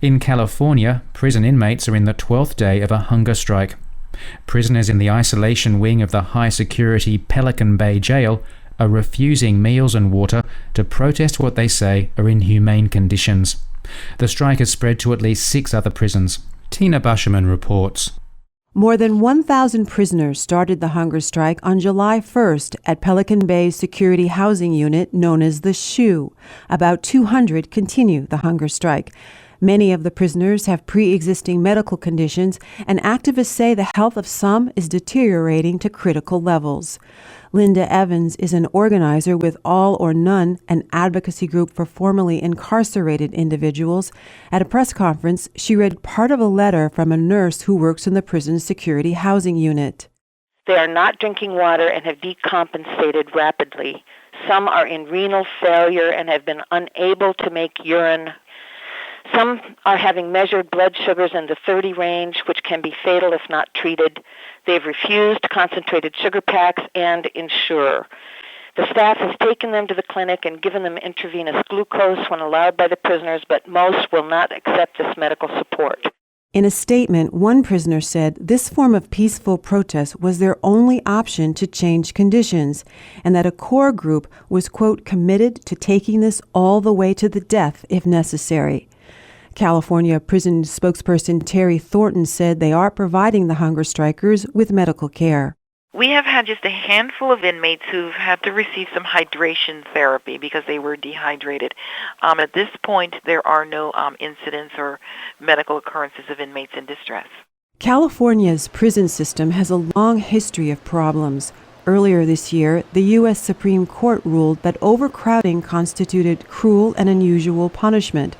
In California, prison inmates are in the 12th day of a hunger strike. Prisoners in the isolation wing of the high-security Pelican Bay jail are refusing meals and water to protest what they say are inhumane conditions. The strike has spread to at least 6 other prisons. Tina Busherman reports. More than 1,000 prisoners started the hunger strike on July 1st at Pelican Bay's security housing unit known as the SHU. About 200 continue the hunger strike. Many of the prisoners have pre-existing medical conditions, and activists say the health of some is deteriorating to critical levels. Linda Evans is an organizer with All or None, an advocacy group for formerly incarcerated individuals. At a press conference, she read part of a letter from a nurse who works in the prison's security housing unit. They are not drinking water and have decompensated rapidly. Some are in renal failure and have been unable to make urine. Some are having measured blood sugars in the 30 range, which can be fatal if not treated. They've refused concentrated sugar packs and Ensure. The staff has taken them to the clinic and given them intravenous glucose when allowed by the prisoners, but most will not accept this medical support. In a statement, one prisoner said this form of peaceful protest was their only option to change conditions, and that a core group was, quote, committed to taking this all the way to the death if necessary. California prison spokesperson Terry Thornton said they are providing the hunger strikers with medical care. We have had just a handful of inmates who've had to receive some hydration therapy because they were dehydrated. At this point, there are no incidents or medical occurrences of inmates in distress. California's prison system has a long history of problems. Earlier this year, the U.S. Supreme Court ruled that overcrowding constituted cruel and unusual punishment.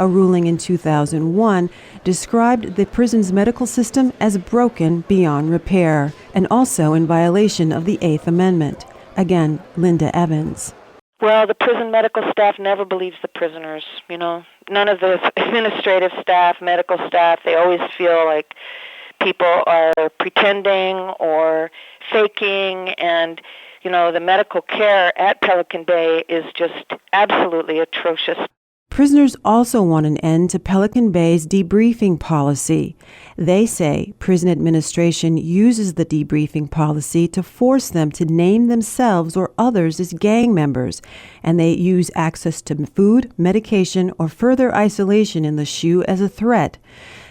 A ruling in 2001 described the prison's medical system as broken beyond repair and also in violation of the Eighth Amendment. Again, Linda Evans. Well, the prison medical staff never believes the prisoners, None of the administrative staff, medical staff, they always feel like people are pretending or faking, and, the medical care at Pelican Bay is just absolutely atrocious. Prisoners also want an end to Pelican Bay's debriefing policy. They say prison administration uses the debriefing policy to force them to name themselves or others as gang members, and they use access to food, medication, or further isolation in the SHU as a threat.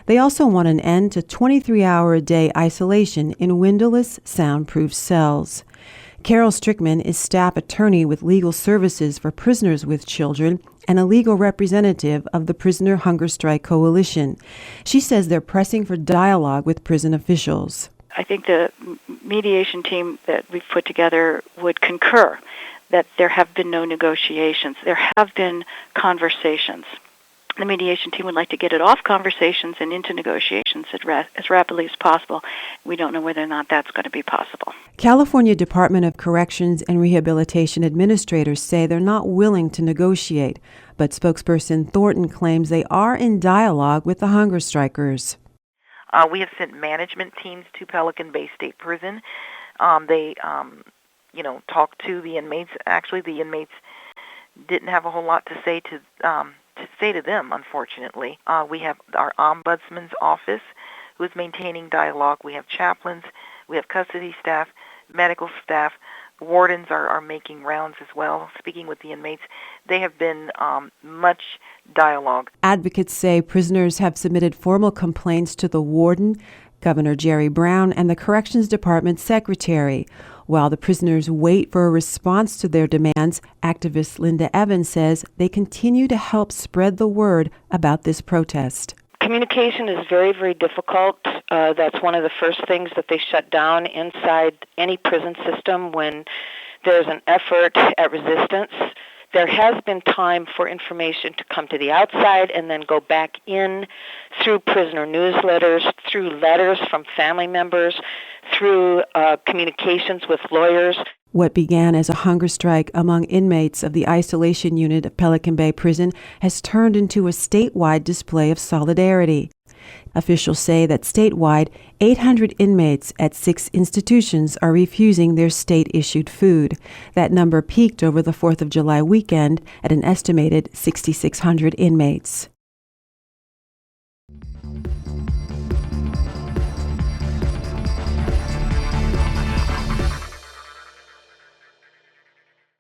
They also want an end to 23-hour-a-day isolation in windowless, soundproof cells. Carol Strickman is staff attorney with Legal Services for Prisoners with Children and a legal representative of the Prisoner Hunger Strike Coalition. She says they're pressing for dialogue with prison officials. I think the mediation team that we've put together would concur that there have been no negotiations. There have been conversations. The mediation team would like to get it off conversations and into negotiations as rapidly as possible. We don't know whether or not that's going to be possible. California Department of Corrections and Rehabilitation administrators say they're not willing to negotiate, but spokesperson Thornton claims they are in dialogue with the hunger strikers. We have sent management teams to Pelican Bay State Prison. They talked to the inmates. Actually, the inmates didn't have a whole lot to say to them, unfortunately. We have our ombudsman's office who is maintaining dialogue. We have chaplains, we have custody staff, medical staff, wardens are making rounds as well, speaking with the inmates. They have been much dialogue. Advocates say prisoners have submitted formal complaints to the warden, Governor Jerry Brown, and the Corrections Department secretary. While the prisoners wait for a response to their demands, activist Linda Evans says they continue to help spread the word about this protest. Communication is very, very difficult. That's one of the first things that they shut down inside any prison system when there's an effort at resistance. There has been time for information to come to the outside and then go back in through prisoner newsletters, through letters from family members, through communications with lawyers. What began as a hunger strike among inmates of the isolation unit of Pelican Bay Prison has turned into a statewide display of solidarity. Officials say that statewide, 800 inmates at 6 institutions are refusing their state-issued food. That number peaked over the 4th of July weekend at an estimated 6,600 inmates.